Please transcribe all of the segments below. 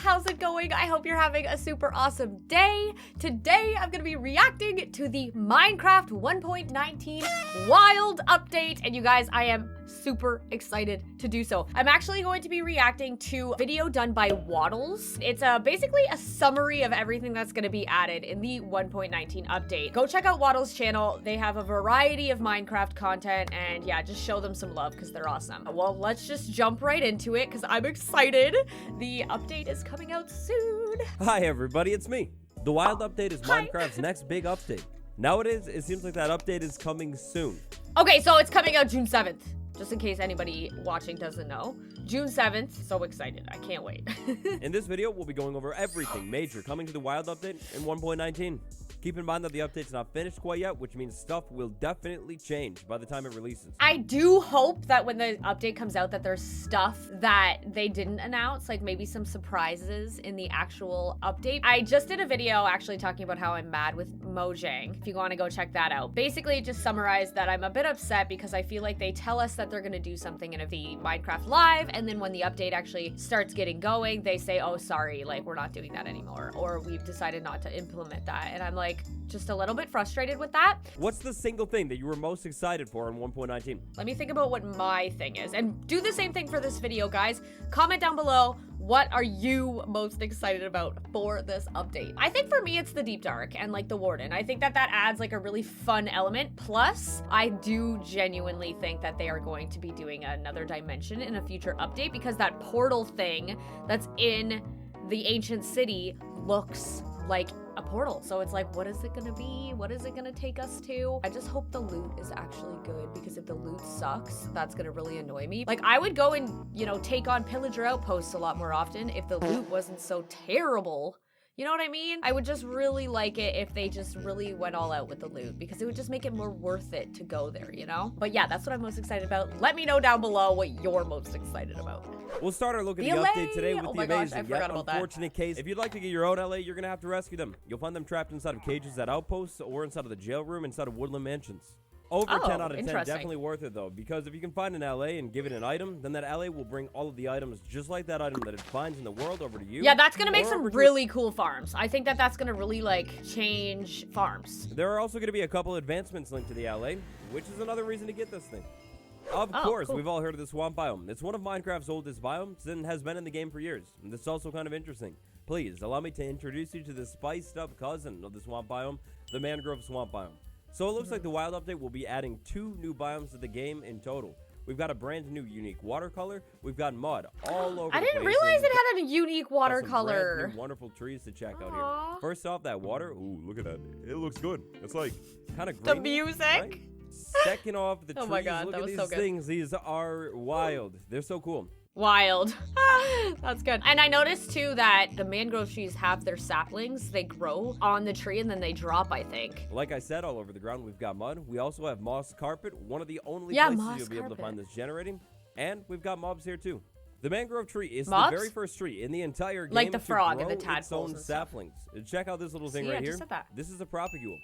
how's it going? I hope you're having a super awesome day. Today, I'm gonna be reacting to the Minecraft 1.19 Wild Update, and you guys, I am super excited to do so. I'm actually going to be reacting to a video done by Wattles. It's basically a summary of everything that's gonna be added in the 1.19 update. Go check out Wattles' channel. They have a variety of Minecraft content, and yeah, just show them some love because they're awesome. Well, let's just jump right into it because I'm excited. The update is coming out soon. Hi everybody, it's me. The Wild Update is Minecraft's next big update. Nowadays, it seems like that update is coming soon. Okay, so it's coming out June 7th. Just in case anybody watching doesn't know. June 7th, so excited. I can't wait. In this video, we'll be going over everything major coming to the Wild Update in 1.19. Keep in mind that the update's not finished quite yet, which means stuff will definitely change by the time it releases. I do hope that when the update comes out that there's stuff that they didn't announce, like maybe some surprises in the actual update. I just did a video actually talking about how I'm mad with Mojang, if you want to go check that out. Basically, it just summarized that I'm a bit upset because I feel like they tell us that they're going to do something in the Minecraft Live, and then when the update actually starts getting going, they say, oh, sorry, like, we're not doing that anymore, or we've decided not to implement that. And I'm like, just a little bit frustrated with that. What's the single thing that you were most excited for in 1.19? Let me think about what my thing is, and do the same thing for this video, guys. Comment down below, what are you most excited about for this update? I think for me, it's the Deep Dark and like the Warden. I think that that adds like a really fun element. Plus, I do genuinely think that they are going to be doing another dimension in a future update because that portal thing that's in the ancient city looks like a portal. So it's like, what is it gonna be? What is it gonna take us to? I just hope the loot is actually good, because if the loot sucks, that's gonna really annoy me. Like, I would go and, you know, take on pillager outposts a lot more often if the loot wasn't so terrible. You know what I mean? I would just really like it if they just really went all out with the loot, because it would just make it more worth it to go there, you know? But yeah, that's what I'm most excited about. Let me know down below what you're most excited about. We'll start our look at the update today with the amazing yet unfortunate case. If you'd like to get your own LA, you're gonna have to rescue them. You'll find them trapped inside of cages at outposts or inside of the jail room inside of woodland mansions. Over 10 out of 10, definitely worth it though, because if you can find an LA and give it an item, then that LA will bring all of the items just like that item that it finds in the world over to you. Yeah, that's gonna make some really cool farms. I think that that's gonna really like change farms. There are also gonna be a couple advancements linked to the LA, which is another reason to get this thing. Of course, we've all heard of the swamp biome. It's one of Minecraft's oldest biomes and has been in the game for years. And this is also kind of interesting. Please, allow me to introduce you to the spiced up cousin of the swamp biome, the mangrove swamp biome. So it looks like the Wild Update will be adding 2 new biomes to the game in total. We've got a brand new unique watercolor. We've got mud all over. I didn't realize it had a unique watercolor. Brand new wonderful trees to check out here. First off, that water. Ooh, look at that. It looks good. It's like kind of green. The music. Right? Second off, the trees. Oh my God, look that at was these so good. things. These are wild. They're so cool. Wild. That's good. And I noticed too that the mangrove trees have their saplings. They grow on the tree and then they drop, I think. Like I said, all over the ground, we've got mud. We also have moss carpet, one of the only places you'll be able to find this generating. And we've got mobs here too. The mangrove tree is the very first tree in the entire game, like the frog to grow and the tadpoles its own saplings. Check out this little thing right here. This is a propagule.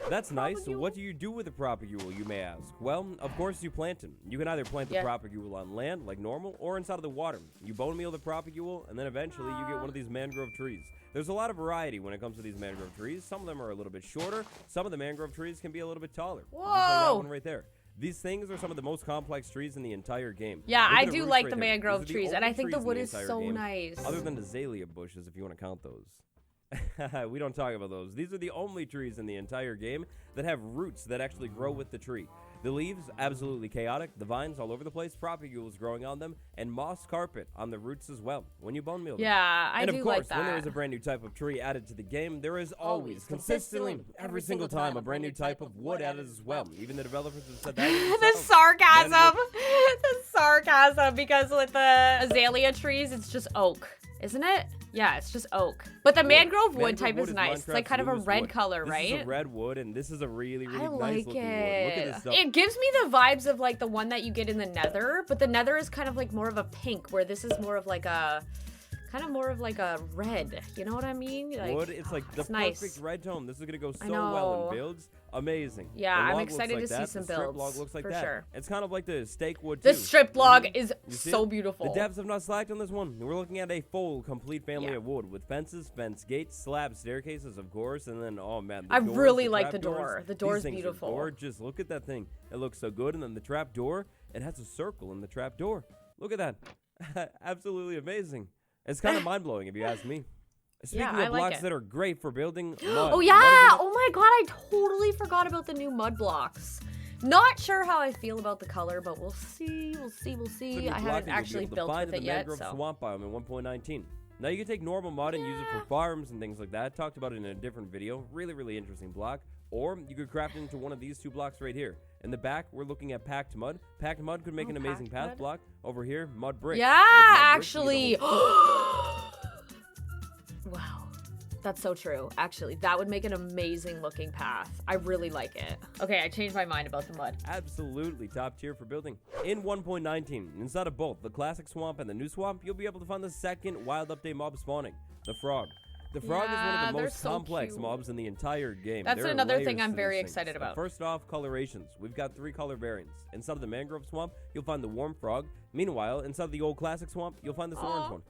That's nice. So what do you do with a propagule, you may ask? Well, of course you plant them. You can either plant the propagule on land, like normal, or inside of the water. You bone meal the propagule, and then eventually you get one of these mangrove trees. There's a lot of variety when it comes to these mangrove trees. Some of them are a little bit shorter. Some of the mangrove trees can be a little bit taller. Whoa! Just like that one right there. These things are some of the most complex trees in the entire game. Yeah, I do like the mangrove trees, and I think the wood is so nice. Other than the azalea bushes, if you want to count those. We don't talk about those. These are the only trees in the entire game that have roots that actually grow with the tree. The leaves, absolutely chaotic. The vines all over the place. Propagules growing on them. And moss carpet on the roots as well when you bone meal them. Yeah, I do like that. And of course, when there is a brand new type of tree added to the game, there is always, consistently, every single time, a brand new type of wood added as well. Even the developers have said that. The sarcasm. The sarcasm, because with the azalea trees, it's just oak, isn't it? Yeah, it's just oak. But the mangrove wood type is nice. It's like kind of a red color, right? This is a red wood, and this is a really, really nice looking wood. Look at this stuff. It gives me the vibes of like the one that you get in the nether, but the nether is kind of like more of a pink, where this is more of like a kind of more of like a red. You know what I mean? Like, wood, it's like the perfect red tone. This is gonna go so well in builds. Amazing. Yeah, I'm excited to see some builds. The strip log looks like for that. sure. It's kind of like the steak wood The too. strip log is so beautiful. The devs have not slacked on this one. We're looking at a full, complete family of wood with fences, fence gates, slabs, staircases, of course, and then oh man, I really like the door. The door is beautiful. Gorgeous. Look at that thing. It looks so good. And then the trap door. It has a circle in the trap door. Look at that. Absolutely amazing. It's kind of mind blowing if you ask me. Speaking of blocks that are great for building mud. Oh yeah! Oh my god, I totally forgot about the new mud blocks. Not sure how I feel about the color, but we'll see. We'll see. I haven't actually built with it yet. Mangrove swamp biome in 1.19. Now you can take normal mud and use it for farms and things like that. Talked about it in a different video. Really interesting block. Or you could craft it into one of these two blocks right here. In the back, we're looking at packed mud. Packed mud could make an amazing path block. Over here, mud bricks. Yeah, actually. Wow. That's so true. Actually, that would make an amazing looking path. I really like it. Okay, I changed my mind about the mud. Absolutely top tier for building. In 1.19, inside of both the classic swamp and the new swamp, you'll be able to find the second wild update mob spawning, the frog. The frog is one of the most complex mobs in the entire game. That's another thing I'm very excited about. First off, colorations. We've got 3 color variants. Inside of the mangrove swamp, you'll find the warm frog. Meanwhile, inside of the old classic swamp, you'll find this orange one.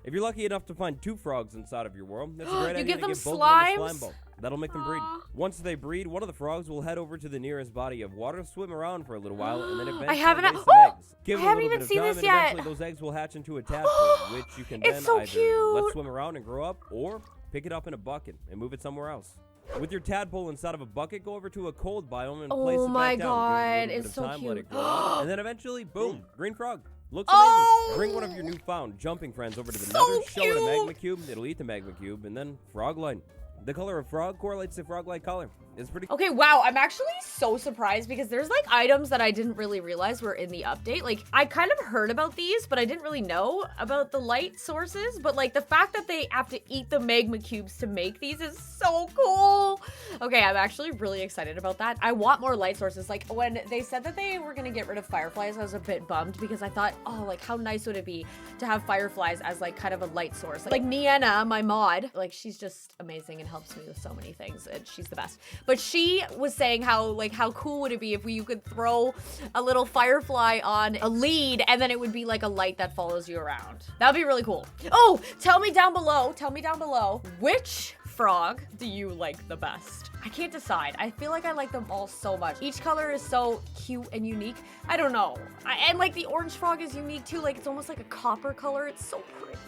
If you're lucky enough to find 2 frogs inside of your world, that's a great idea to give both of them a slime ball. That'll make them breed. Once they breed, one of the frogs will head over to the nearest body of water, swim around for a little while, and then eventually lay some eggs. Give it a little bit of time, and eventually those eggs will hatch into a tadpole, which you can then either let swim around and grow up, or pick it up in a bucket and move it somewhere else. With your tadpole inside of a bucket, go over to a cold biome and place it back down. Oh my god, it's so cute. Let it grow up, and then eventually, boom, green frog. Looks amazing. Bring one of your newfound jumping friends over to the nether, show it a magma cube, it'll eat the magma cube, and then frog line. The color of frog correlates to frog-like color. It's pretty okay, wow, I'm actually so surprised because there's like items that I didn't really realize were in the update. Like, I kind of heard about these, but I didn't really know about the light sources. But like the fact that they have to eat the magma cubes to make these is so cool. Okay, I'm actually really excited about that. I want more light sources. Like when they said that they were gonna get rid of fireflies, I was a bit bummed because I thought, oh, like how nice would it be to have fireflies as like kind of a light source. Like Nienna, my mod, like she's just amazing and helps me with so many things and she's the best. But she was saying how cool would it be if you could throw a little firefly on a lead and then it would be like a light that follows you around. That would be really cool. Oh, tell me down below, which frog do you like the best? I can't decide. I feel like I like them all so much. Each color is so cute and unique. I don't know. And like the orange frog is unique too. Like it's almost like a copper color. It's so pretty.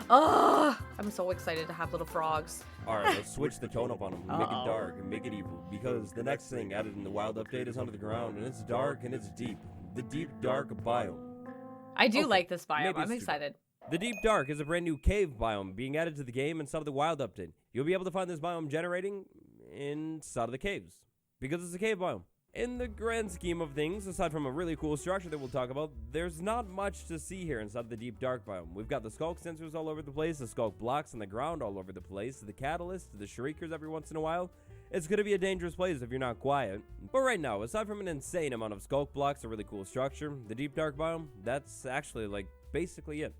I'm so excited to have little frogs. Alright, let's switch the tone up on them. Make it dark and make it evil. Because the next thing added in the wild update is under the ground, and it's dark and it's deep. The deep dark biome. I do like this biome. I'm excited. The Deep Dark is a brand new cave biome being added to the game inside of the wild update. You'll be able to find this biome generating inside of the caves. Because it's a cave biome. In the grand scheme of things, aside from a really cool structure that we'll talk about, there's not much to see here inside the Deep Dark biome. We've got the skulk sensors all over the place, the skulk blocks on the ground all over the place, the catalyst, the shriekers every once in a while. It's going to be a dangerous place if you're not quiet. But right now, aside from an insane amount of skulk blocks, a really cool structure, the Deep Dark biome, that's actually like basically it.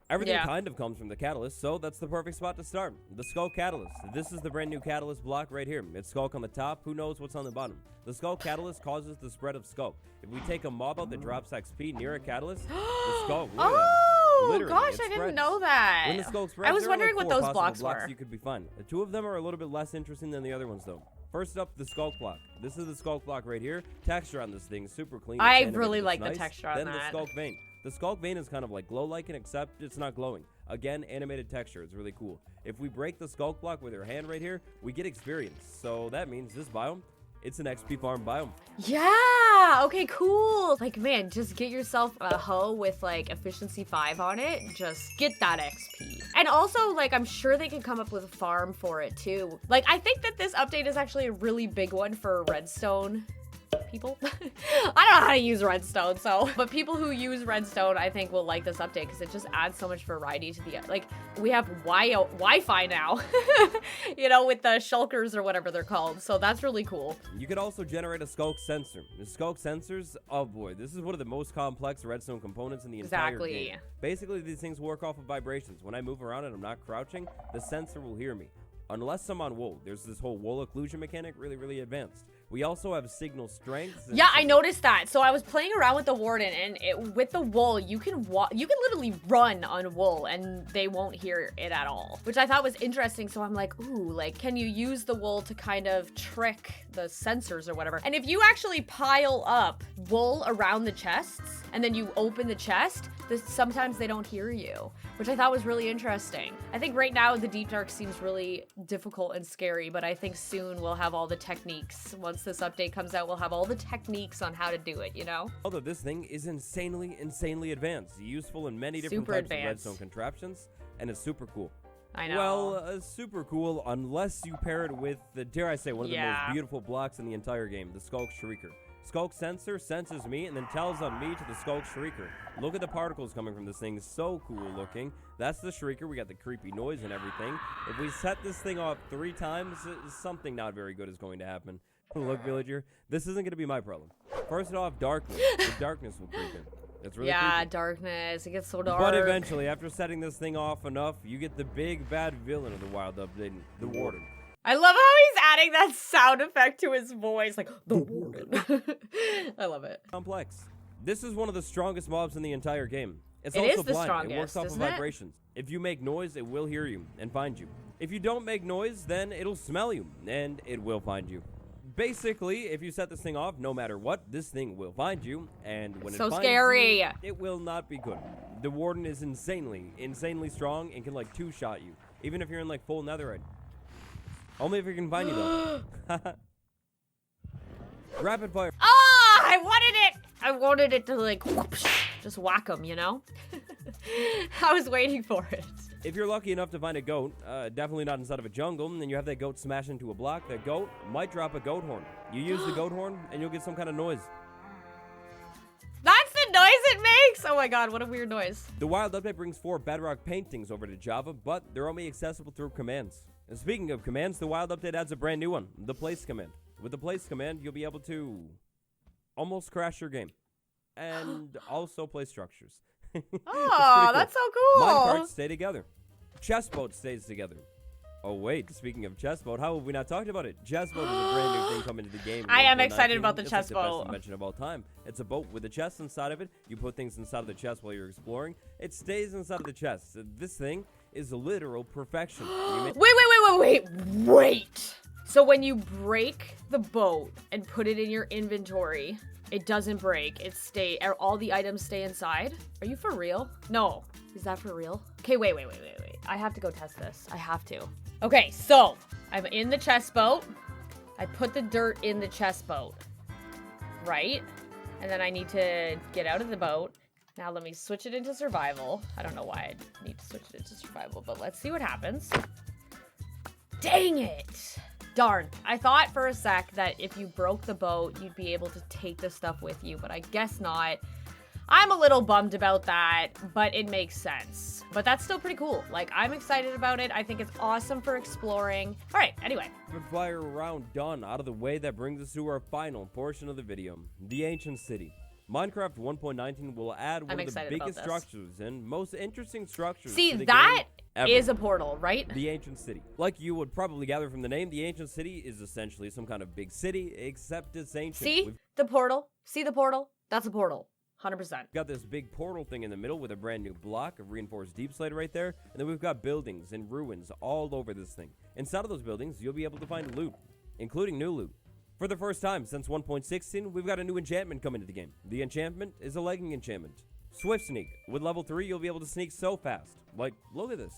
Everything kind of comes from the catalyst, so that's the perfect spot to start. The Skulk Catalyst. This is the brand new catalyst block right here. It's Skulk on the top, who knows what's on the bottom. The Skulk Catalyst causes the spread of Skulk. If we take a mob out that drops XP near a catalyst, the Skulk literally, gosh, I didn't know that. When the Skulk spreads, I was wondering like what those blocks were. You could be fine. The 2 of them are a little bit less interesting than the other ones though. First up, the Skulk block. This is the Skulk block right here. Texture on this thing, super clean. I really like the texture on that. Then the Skulk vein. The Skulk vein is kind of like glow-like, except it's not glowing. Again, animated texture. It's really cool. If we break the Skulk block with our hand right here, we get experience. So that means this biome, it's an XP farm biome. Yeah! Okay, cool. Like, man, just get yourself a hoe with, like, efficiency 5 on it. Just get that XP. And also, like, I'm sure they can come up with a farm for it, too. Like, I think that this update is actually a really big one for redstone people. I don't know how to use redstone, so. But people who use redstone, I think, will like this update because it just adds so much variety to the, like, we have Wi-Fi now, you know, with the shulkers or whatever they're called. So that's really cool. You could also generate a skulk sensor. The skulk sensors, oh boy, this is one of the most complex redstone components in the entire game. Basically, these things work off of vibrations. When I move around and I'm not crouching, the sensor will hear me. Unless I'm on wool. There's this whole wool occlusion mechanic, really advanced. We also have signal strength. Yeah, I noticed that. So I was playing around with the warden, and with the wool, you can literally run on wool, and they won't hear it at all, which I thought was interesting. So I'm like, ooh, like, can you use the wool to kind of trick the sensors or whatever? And if you actually pile up wool around the chests, and then you open the chest, sometimes they don't hear you, which I thought was really interesting. I think right now the Deep Dark seems really difficult and scary, but I think soon we'll have all the techniques. Once this update comes out, we'll have all the techniques on how to do it, you know? Although this thing is insanely advanced, useful in many different types of redstone contraptions, and it's super cool. I know. Well, super cool unless you pair it with, dare I say, one of the most beautiful blocks in the entire game, the Skulk Shrieker. Skulk sensor senses me and then tells on me to the Skulk Shrieker. Look at the particles coming from this thing. So cool looking. That's the Shrieker. We got the creepy noise and everything. If we set this thing off 3 times, something not very good is going to happen. Look, villager, this isn't going to be my problem. First off, darkness. The darkness will creep in. It's really creepy. Darkness. It gets so dark. But eventually, after setting this thing off enough, you get the big bad villain of the wild update, the warden. I love how he's adding that sound effect to his voice, like, the warden. I love it. Complex. This is one of the strongest mobs in the entire game. It's It also is the blind. strongest, It works off of isn't it? vibrations. If you make noise, it will hear you and find you. If you don't make noise, then it'll smell you, and it will find you. Basically, if you set this thing off, no matter what, this thing will find you, and when it finds you, it will not be good. The warden is insanely strong and can, like, 2-shot you, even if you're in, like, full netherite. Only if it can find you, though. Rapid fire. Ah, I wanted it. I wanted it to, like, whoosh, just whack him, you know? I was waiting for it. If you're lucky enough to find a goat, definitely not inside of a jungle, and then you have that goat smash into a block, that goat might drop a goat horn. You use the goat horn, and you'll get some kind of noise. That's the noise it makes? Oh my god, what a weird noise. The wild update brings 4 bedrock paintings over to Java, but they're only accessible through commands. And speaking of commands, the wild update adds a brand new one, the place command. With the place command, you'll be able to almost crash your game. And also play structures. Oh, that's so cool. Minecarts stay together. Chessboat stays together. Oh wait, speaking of chessboat, how have we not talked about it? Chessboat is a brand new thing coming to the game. I am excited about the chessboat. It's the best invention of all time. It's a boat with a chest inside of it. You put things inside of the chest while you're exploring. It stays inside of the chest. This thing is literal perfection. Wait. So when you break the boat and put it in your inventory, it doesn't break. All the items stay inside. Are you for real? No. Is that for real? Okay, wait. I have to go test this. I have to. Okay, so I'm in the chest boat. I put the dirt in the chest boat, right? And then I need to get out of the boat. Now let me switch it into survival. I don't know why I need to switch it into survival, but let's see what happens. Dang it. Darn. I thought for a sec that if you broke the boat, you'd be able to take the stuff with you, but I guess not. I'm a little bummed about that, but it makes sense. But that's still pretty cool. Like, I'm excited about it. I think it's awesome for exploring. All right, anyway. Rapid fire round done. Out of the way, that brings us to our final portion of the video, the ancient city. Minecraft 1.19 will add one of the biggest structures and most interesting structures. See, that is a portal, right? The ancient city. Like you would probably gather from the name, the ancient city is essentially some kind of big city, except it's ancient. See the portal? See the portal? That's a portal. 100%. Got this big portal thing in the middle with a brand new block of reinforced deep slate right there. And then we've got buildings and ruins all over this thing. Inside of those buildings, you'll be able to find loot, including new loot. For the first time since 1.16, we've got a new enchantment coming to the game. The enchantment is a legging enchantment. Swift Sneak. With level 3, you'll be able to sneak so fast. Like, look at this.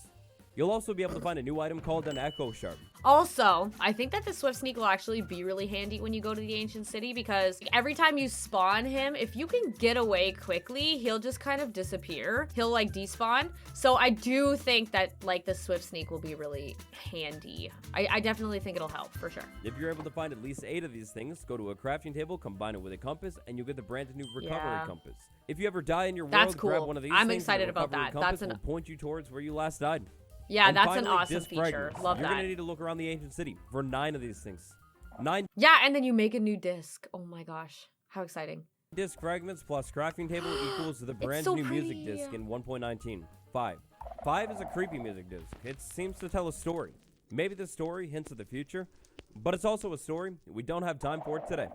You'll also be able to find a new item called an Echo Sharp. Also, I think that the Swift Sneak will actually be really handy when you go to the Ancient City, because every time you spawn him, if you can get away quickly, he'll just kind of disappear. He'll like despawn. So I do think that like the Swift Sneak will be really handy. I definitely think it'll help for sure. If you're able to find at least 8 of these things, go to a crafting table, combine it with a compass, and you'll get the brand new recovery compass. If you ever die in your world, cool. grab one of these I'm things, excited and the about recovery that. compass That's will point you towards where you last died. Yeah, and that's finally, an awesome disc feature. fragments. Love You're that. gonna need to look around the Ancient City for 9 of these things. 9 Yeah, and then you make a new disc. Oh my gosh, how exciting. disc fragments plus crafting table equals the brand so new music pretty. disc in 1.19. 5. 5 is a creepy music disc. It seems to tell a story. Maybe the story hints at the future, but it's also a story we don't have time for today.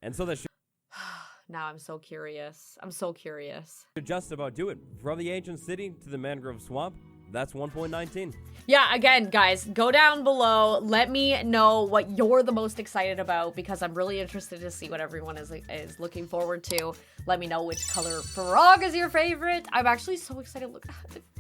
And so that should Now I'm so curious. I'm so curious. just about do it. From the Ancient City to the Mangrove Swamp, that's 1.19. Yeah, again, guys, go down below. Let me know what you're the most excited about, because I'm really interested to see what everyone is looking forward to. Let me know which color frog is your favorite. I'm actually so excited. Look,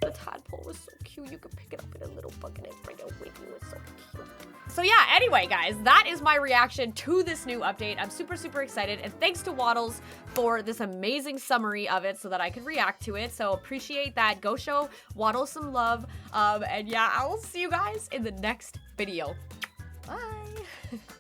the tadpole was so cute. You could pick it up in a little bucket and bring it with you. It's so cute. So yeah, anyway, guys, that is my reaction to this new update. I'm super, super excited. And thanks to Wattles for this amazing summary of it so that I could react to it. So appreciate that. Go show Wattles some love. And yeah, I will see you guys in the next video. Bye.